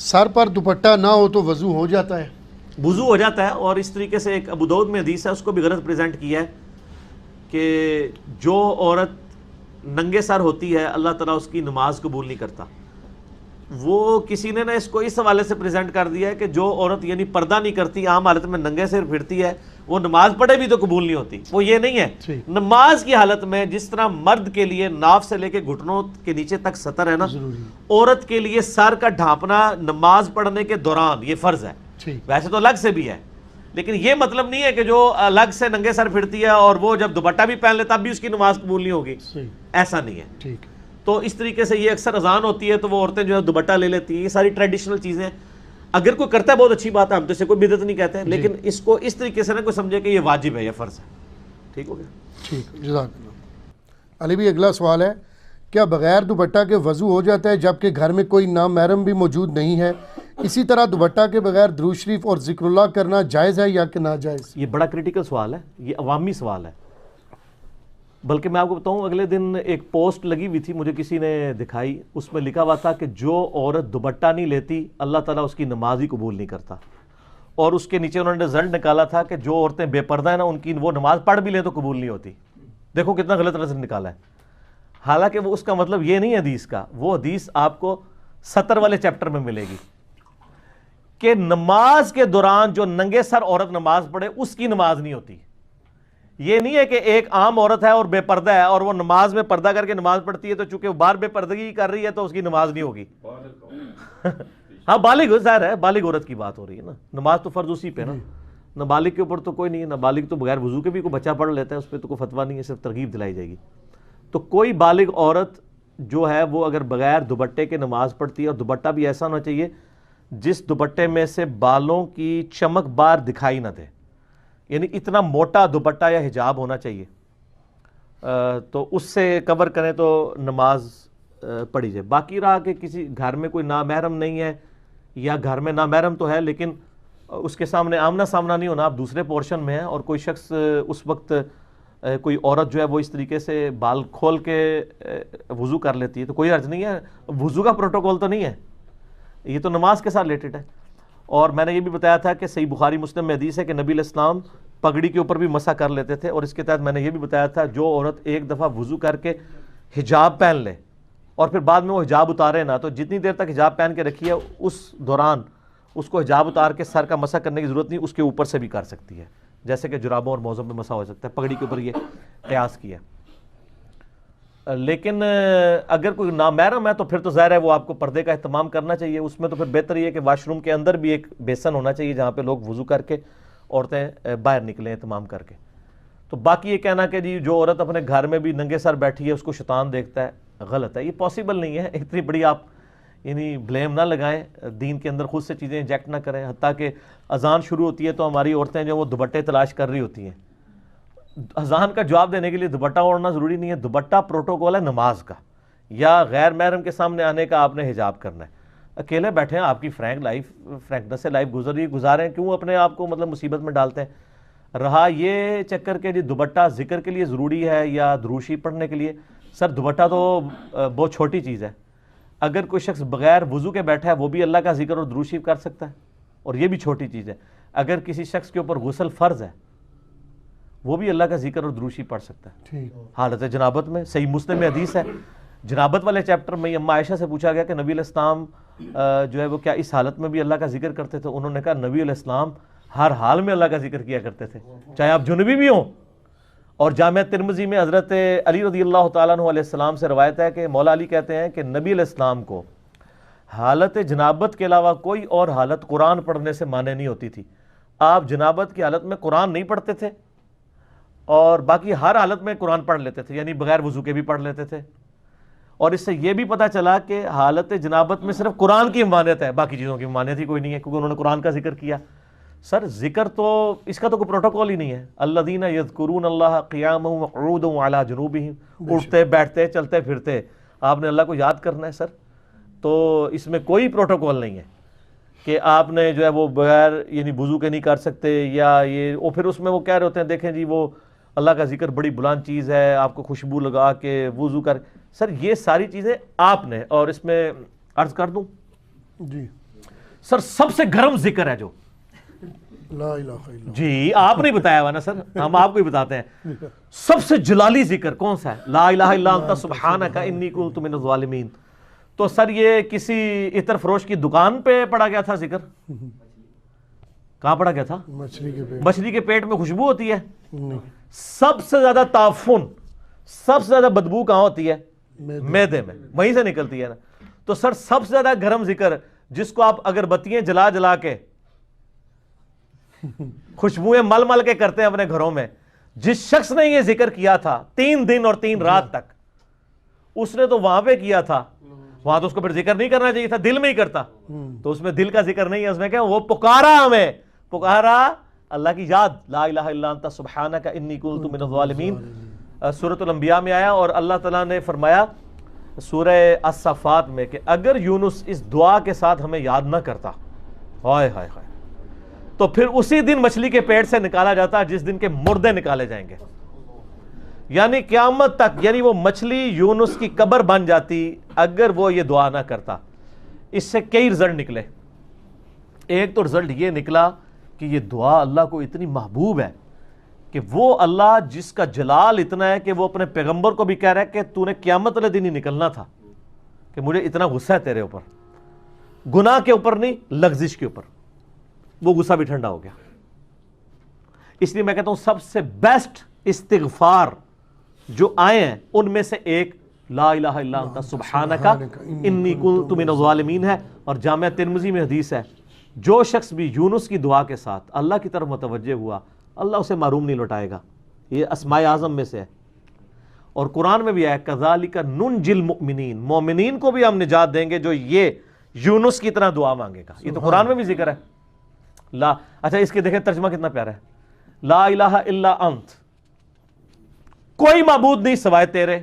سر پر دوپٹہ نہ ہو تو وضو ہو جاتا ہے؟ وضو ہو جاتا ہے، اور اس طریقے سے ایک ابو داؤد میں حدیث ہے، اس کو بھی غلط پریزنٹ کیا ہے کہ جو عورت ننگے سر ہوتی ہے اللہ تعالیٰ اس کی نماز قبول نہیں کرتا۔ وہ کسی نے اس کو اس حوالے سے پریزنٹ کر دیا ہے کہ جو عورت یعنی پردہ نہیں کرتی، عام حالت میں ننگے سر پھرتی ہے، وہ نماز پڑھے بھی تو قبول نہیں ہوتی۔ وہ یہ نہیں ہے، نماز کی حالت میں جس طرح مرد کے لیے ناف سے لے کے گھٹنوں کے نیچے تک ستر ہے نا، عورت کے لیے سر کا ڈھانپنا نماز پڑھنے کے دوران یہ فرض ہے۔ ویسے تو الگ سے بھی ہے، لیکن یہ مطلب نہیں ہے کہ جو الگ سے ننگے سر پھرتی ہے اور وہ جب دوپٹہ بھی پہن لے تب بھی اس کی نماز قبول نہیں ہوگی، ایسا نہیں ہے۔ تو اس طریقے سے یہ اکثر اذان ہوتی ہے تو وہ عورتیں جو ہے دوپٹہ لے لیتی ہیں، یہ ساری ٹریڈیشنل چیزیں ہیں۔ اگر کوئی کرتا ہے بہت اچھی بات ہے، ہم تو اسے کوئی بدعت نہیں کہتے ہیں، لیکن اس کو اس طریقے سے نہ کوئی سمجھے کہ یہ واجب ہے، یہ فرض ہے۔ ٹھیک ہو گیا؟ ٹھیک، جزاک اللہ۔ علی بھی اگلا سوال ہے، کیا بغیر دوپٹہ کے وضو ہو جاتا ہے جبکہ گھر میں کوئی نامحرم بھی موجود نہیں ہے؟ اسی طرح دوپٹہ کے بغیر درود شریف اور ذکر اللہ کرنا جائز ہے یا کہ ناجائز؟ یہ بڑا کریٹیکل سوال ہے، یہ عوامی سوال ہے۔ بلکہ میں آپ کو بتاؤں، اگلے دن ایک پوسٹ لگی ہوئی تھی، مجھے کسی نے دکھائی، اس میں لکھا ہوا تھا کہ جو عورت دوپٹہ نہیں لیتی اللہ تعالیٰ اس کی نماز ہی قبول نہیں کرتا، اور اس کے نیچے انہوں نے رزلٹ نکالا تھا کہ جو عورتیں بے پردہ ہیں نا، ان کی وہ نماز پڑھ بھی لیں تو قبول نہیں ہوتی۔ دیکھو کتنا غلط رزلٹ نکالا ہے، حالانکہ وہ اس کا مطلب یہ نہیں ہے حدیث کا، وہ حدیث آپ کو 70 والے چیپٹر میں ملے گی کہ نماز کے دوران جو ننگے سر عورت نماز پڑھے اس کی نماز نہیں ہوتی۔ یہ نہیں ہے کہ ایک عام عورت ہے اور بے پردہ ہے اور وہ نماز میں پردہ کر کے نماز پڑھتی ہے تو چونکہ وہ باہر بے پردگی کر رہی ہے تو اس کی نماز نہیں ہوگی۔ ہاں بالغ، ظاہر ہے بالغ عورت کی بات ہو رہی ہے نا، نماز تو فرض اسی پہ نا، نابالغ کے اوپر تو کوئی نہیں ہے، نابالغ تو بغیر وضو کے بھی کوئی بچہ پڑھ لیتا ہے، اس پہ تو کوئی فتویٰ نہیں ہے، صرف ترغیب دلائی جائے گی۔ تو کوئی بالغ عورت جو ہے وہ اگر بغیر دوپٹے کے نماز پڑھتی ہے، اور دوپٹہ بھی ایسا ہونا چاہیے جس دوپٹے میں سے بالوں کی چمک باہر دکھائی نہ دے، یعنی اتنا موٹا دوپٹہ یا حجاب ہونا چاہیے، تو اس سے کور کریں تو نماز پڑھی جائے۔ باقی رہا کہ کسی گھر میں کوئی نامحرم نہیں ہے، یا گھر میں نامحرم تو ہے لیکن اس کے سامنے آمنا سامنا نہیں ہونا، آپ دوسرے پورشن میں ہیں، اور کوئی شخص اس وقت کوئی عورت جو ہے وہ اس طریقے سے بال کھول کے وضو کر لیتی ہے تو کوئی حرج نہیں ہے، وضو کا پروٹوکول تو نہیں ہے، یہ تو نماز کے ساتھ ریلیٹڈ ہے۔ اور میں نے یہ بھی بتایا تھا کہ صحیح بخاری مسلم میں حدیث ہے کہ نبی علیہ السلام پگڑی کے اوپر بھی مسح کر لیتے تھے، اور اس کے تحت میں نے یہ بھی بتایا تھا جو عورت ایک دفعہ وضو کر کے حجاب پہن لے اور پھر بعد میں وہ حجاب اتارے نا، تو جتنی دیر تک حجاب پہن کے رکھی ہے اس دوران اس کو حجاب اتار کے سر کا مسح کرنے کی ضرورت نہیں، اس کے اوپر سے بھی کر سکتی ہے، جیسے کہ جرابوں اور موزوں پہ مسح ہو سکتا ہے، پگڑی کے اوپر یہ قیاس کیا۔ لیکن اگر کوئی نامحرم ہے تو پھر تو ظاہر ہے وہ آپ کو پردے کا اہتمام کرنا چاہیے، اس میں تو پھر بہتر یہ ہے کہ واش روم کے اندر بھی ایک بیسن ہونا چاہیے جہاں پہ لوگ وضو کر کے عورتیں باہر نکلیں اہتمام کر کے۔ تو باقی یہ کہنا کہ جی جو عورت اپنے گھر میں بھی ننگے سر بیٹھی ہے اس کو شیطان دیکھتا ہے، غلط ہے، یہ پاسبل نہیں ہے، اتنی بڑی آپ یعنی بلیم نہ لگائیں، دین کے اندر خود سے چیزیں انجیکٹ نہ کریں، حتیٰ کہ اذان شروع ہوتی ہے تو ہماری عورتیں جو وہ دوپٹے تلاش کر رہی ہوتی ہیں۔ اذان کا جواب دینے کے لیے دوپٹہ اوڑھنا ضروری نہیں ہے، دوپٹہ پروٹوکول ہے نماز کا، یا غیر محرم کے سامنے آنے کا آپ نے حجاب کرنا ہے۔ اکیلے بیٹھے ہیں، آپ کی فرینکنس سے لائف گزاریں، کیوں اپنے آپ کو مطلب مصیبت میں ڈالتے ہیں؟ رہا یہ چکر کے جی دوپٹہ ذکر کے لیے ضروری ہے یا دروشی پڑھنے کے لیے، سر دوپٹہ تو بہت چھوٹی چیز ہے، اگر کوئی شخص بغیر وضو کے بیٹھا ہے وہ بھی اللہ کا ذکر اور دروشی کر سکتا ہے، اور یہ بھی چھوٹی چیز ہے۔ اگر کسی شخص کے اوپر غسل فرض ہے وہ بھی اللہ کا ذکر اور دروشی پڑھ سکتا ہے حالت جنابت میں۔ صحیح مسلم میں حدیث ہے، جنابت والے چیپٹر میں اما عائشہ سے پوچھا گیا کہ نبی علیہ السلام جو ہے وہ کیا اس حالت میں بھی اللہ کا ذکر کرتے تھے؟ انہوں نے کہا نبی علیہ السلام ہر حال میں اللہ کا ذکر کیا کرتے تھے، چاہے آپ جنبی بھی ہوں۔ اور جامع ترمذی میں حضرت علی رضی اللہ تعالیٰ عنہ علیہ السلام سے روایت ہے کہ مولا علی کہتے ہیں کہ نبی علیہ السلام کو حالت جنابت کے علاوہ کوئی اور حالت قرآن پڑھنے سے مانع نہیں ہوتی تھی، آپ جنابت کی حالت میں قرآن نہیں پڑھتے تھے اور باقی ہر حالت میں قرآن پڑھ لیتے تھے، یعنی بغیر وضو کے بھی پڑھ لیتے تھے۔ اور اس سے یہ بھی پتہ چلا کہ حالت جنابت میں صرف قرآن کی ممانعت ہے، باقی چیزوں کی ممانعت ہی کوئی نہیں ہے، کیونکہ انہوں نے قرآن کا ذکر کیا۔ سر ذکر تو اس کا تو کوئی پروٹوکول ہی نہیں ہے، الذین یذکرون اللہ قیاما وقعودا وعلی جنوبہم، اٹھتے بیٹھتے چلتے پھرتے آپ نے اللہ کو یاد کرنا ہے سر، تو اس میں کوئی پروٹوکول نہیں ہے کہ آپ نے جو ہے وہ بغیر یعنی وضو کے نہیں کر سکتے، یا یہ اور پھر اس میں وہ کہہ رہے ہوتے ہیں دیکھیں جی وہ اللہ کا ذکر بڑی بلند چیز ہے، آپ کو خوشبو لگا کے وضو کر، سر یہ ساری چیزیں آپ نے، اور اس میں عرض کر دوں جی سر سب سے گرم ذکر ہے جو لا الہ الا اللہ. جی آپ نہیں بتایا ہوا نا سر, ہم آپ کو ہی بتاتے ہیں. سب سے جلالی ذکر کون سا ہے؟ لا الہ الا انت سبحانک انی کنت من الظالمین. تو سر یہ کسی عطر فروش کی دکان پہ پڑا گیا تھا ذکر؟ کہاں پڑا گیا تھا؟ مچھلی کے پیٹ میں خوشبو ہوتی ہے. سب سے زیادہ تعفن, سب سے زیادہ بدبو کہاں ہوتی ہے؟ معدے میں, وہیں سے نکلتی ہے نا. تو سر سب سے زیادہ گرم ذکر جس کو آپ اگربتیاں جلا جلا کے خوشبوئیں مل مل کے کرتے ہیں اپنے گھروں میں, جس شخص نے یہ ذکر کیا تھا 3 دن اور 3 رات تک, اس نے تو وہاں پہ کیا تھا, وہاں تو اس کو پھر ذکر نہیں کرنا چاہیے تھا, دل میں ہی کرتا. تو اس میں دل کا ذکر نہیں ہے, اس میں کیا وہ پکارا, ہمیں پکارا اللہ کی یاد, لا الہ الا انت سبحانک انی کنت من الظالمین. سورۃ الانبیاء میں آیا اور اللہ تعالیٰ نے فرمایا سورہ الصفات میں کہ اگر یونس اس دعا کے ساتھ ہمیں یاد نہ کرتا, ہائے ہائے ہائے, تو پھر اسی دن مچھلی کے پیٹ سے نکالا جاتا جس دن کے مردے نکالے جائیں گے, یعنی قیامت تک. یعنی وہ مچھلی یونس کی قبر بن جاتی اگر وہ یہ دعا نہ کرتا. اس سے کئی رزلٹ نکلے. ایک تو رزلٹ یہ نکلا کہ یہ دعا اللہ کو اتنی محبوب ہے کہ وہ اللہ جس کا جلال اتنا ہے کہ وہ اپنے پیغمبر کو بھی کہہ رہا ہے کہ تو نے قیامت والے دن ہی نکلنا تھا, کہ مجھے اتنا غصہ ہے تیرے اوپر, گناہ کے اوپر نہیں, لغزش کے اوپر. وہ غصہ بھی ٹھنڈا ہو گیا. اس لیے میں کہتا ہوں سب سے بیسٹ استغفار جو آئے ہیں ان میں سے ایک لا الہ الا انت سبحانک انی کنت من الظالمین ہے. اور جامعہ ترمذی میں حدیث ہے, جو شخص بھی یونس کی دعا کے ساتھ اللہ کی طرف متوجہ ہوا اللہ اسے محروم نہیں لوٹائے گا. یہ اسماء اعظم میں سے ہے. اور قرآن میں بھی ہے کذالک ننجی المؤمنین, مومنین کو بھی ہم نجات دیں گے جو یہ یونس کی طرح دعا مانگے گا. یہ تو قرآن میں بھی ذکر ہے. لا اچھا اس کے دیکھیں ترجمہ کتنا پیارا ہے, لا الہ الا انت, کوئی معبود نہیں سوائے تیرے,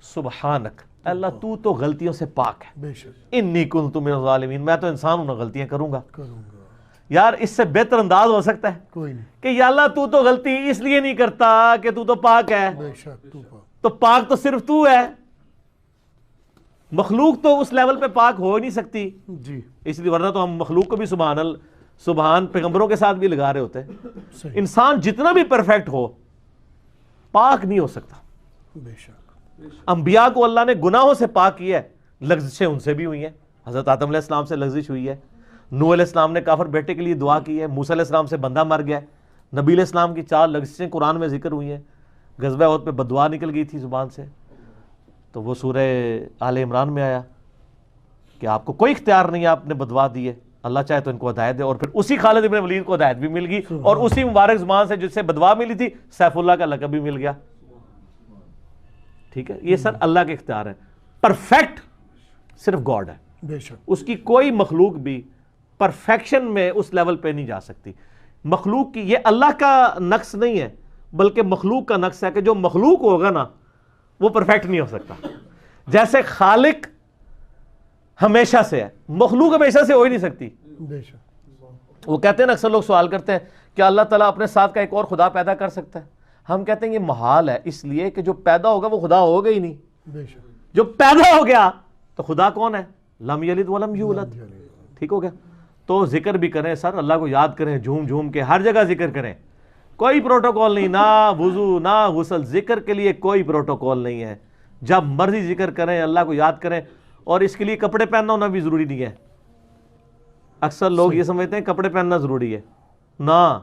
سبحانک اللہ تو تو غلطیوں سے پاک ہے, انی کنت من الظالمین, میں تو انسان ہوں نا, غلطیاں کروں گا. یار اس سے بہتر انداز ہو سکتا ہے کوئی نہیں کہ یا اللہ تو تو غلطی اس لیے نہیں کرتا کہ تو پاک ہے, تو پاک تو صرف تو ہے, مخلوق تو اس لیول پہ پاک ہو ہی نہیں سکتی. جی اس لیے ورنہ تو ہم مخلوق کو بھی سبحان پیغمبروں کے ساتھ بھی لگا رہے ہوتے ہیں. انسان جتنا بھی پرفیکٹ ہو پاک نہیں ہو سکتا. بے شک انبیاء کو اللہ نے گناہوں سے پاک کیا ہے, لغزشیں ان سے بھی ہوئی ہیں. حضرت آدم علیہ السلام سے لغزش ہوئی ہے, نوح علیہ السلام نے کافر بیٹے کے لیے دعا کی ہے, موسیٰ علیہ السلام سے بندہ مر گیا ہے, نبی علیہ السلام کی 4 لغزشیں قرآن میں ذکر ہوئی ہیں. غزوہ احد پہ بددعا نکل گئی تھی زبان سے, تو وہ سورہ آل عمران میں آیا کہ آپ کو کوئی اختیار نہیں ہے, آپ نے بددعا دی ہے, اللہ چاہے تو ان کو ہدایت دے. اور پھر اسی خالد ابن ولید کو ہدایت بھی مل گئی, اور اسی مبارک زبان سے جس سے بددعا ملی تھی سیف اللہ کا لقب بھی مل گیا. ٹھیک ہے, یہ سر اللہ کے اختیار ہے. پرفیکٹ صرف گاڈ ہے, بے شک اس کی کوئی مخلوق بھی پرفیکشن میں اس لیول پہ نہیں جا سکتی. مخلوق کی یہ اللہ کا نقص نہیں ہے بلکہ مخلوق کا نقص ہے کہ جو مخلوق ہوگا نا وہ پرفیکٹ نہیں ہو سکتا. جیسے خالق ہمیشہ سے ہے, مخلوق ہمیشہ سے ہو ہی نہیں سکتی. بے شک وہ کہتے ہیں نا, اکثر لوگ سوال کرتے ہیں کہ اللہ تعالیٰ اپنے ساتھ کا ایک اور خدا پیدا کر سکتا ہے. ہم کہتے ہیں یہ محال ہے, اس لیے کہ جو پیدا ہوگا وہ خدا ہوگا ہی نہیں. بے شک جو پیدا ہو گیا تو خدا کون ہے؟ لم یلد ولم یولد. ٹھیک ہو گیا. تو ذکر بھی کریں سر, اللہ کو یاد کریں, جھوم جھوم کے ہر جگہ ذکر کریں. کوئی پروٹوکول نہیں, نہ وضو نہ غسل, ذکر کے لیے کوئی پروٹوکول نہیں ہے. جب مرضی ذکر کریں, اللہ کو یاد کریں. اور اس کے لیے کپڑے پہننا ہونا بھی ضروری نہیں ہے. اکثر لوگ یہ سمجھتے ہیں کپڑے پہننا ضروری ہے, نہ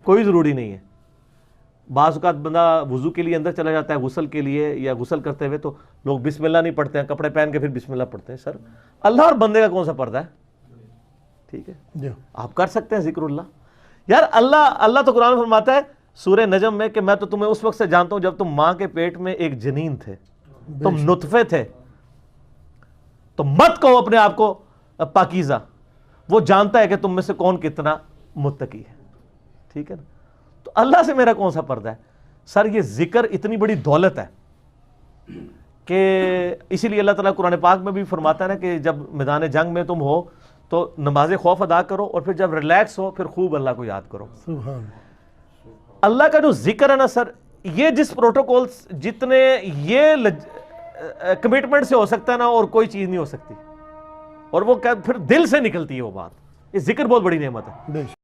کوئی ضروری نہیں ہے. بعض اوقات بندہ وضو کے لیے اندر چلا جاتا ہے, غسل کے لیے, یا غسل کرتے ہوئے تو لوگ بسم اللہ نہیں پڑھتے ہیں, کپڑے پہن کے پھر بسم اللہ پڑھتے ہیں. سر اللہ اور بندے کا کون سا پردہ ہے؟ ٹھیک ہے, آپ کر سکتے ہیں ذکر اللہ. یار اللہ تو قرآن میں فرماتا ہے سورہ نجم میں کہ میں تو تمہیں اس وقت سے جانتا ہوں جب تم ماں کے پیٹ میں ایک جنین تھے, تم نطفے تھے. تو مت کہو اپنے آپ کو پاکیزہ, وہ جانتا ہے کہ تم میں سے کون کتنا متقی ہے. ٹھیک ہے نا. تو اللہ سے میرا کون سا پردہ ہے؟ سر یہ ذکر اتنی بڑی دولت ہے کہ اسی لیے اللہ تعالیٰ قرآن پاک میں بھی فرماتا ہے نا کہ جب میدان جنگ میں تم ہو تو نماز خوف ادا کرو, اور پھر جب ریلیکس ہو پھر خوب اللہ کو یاد کرو. سبحان اللہ کا جو ذکر ہے نا سر, یہ جس پروٹوکولز جتنے یہ کمٹمنٹ سے ہو سکتا ہے نا, اور کوئی چیز نہیں ہو سکتی. اور وہ پھر دل سے نکلتی ہے وہ بات. یہ ذکر بہت بڑی نعمت ہے. بے شک.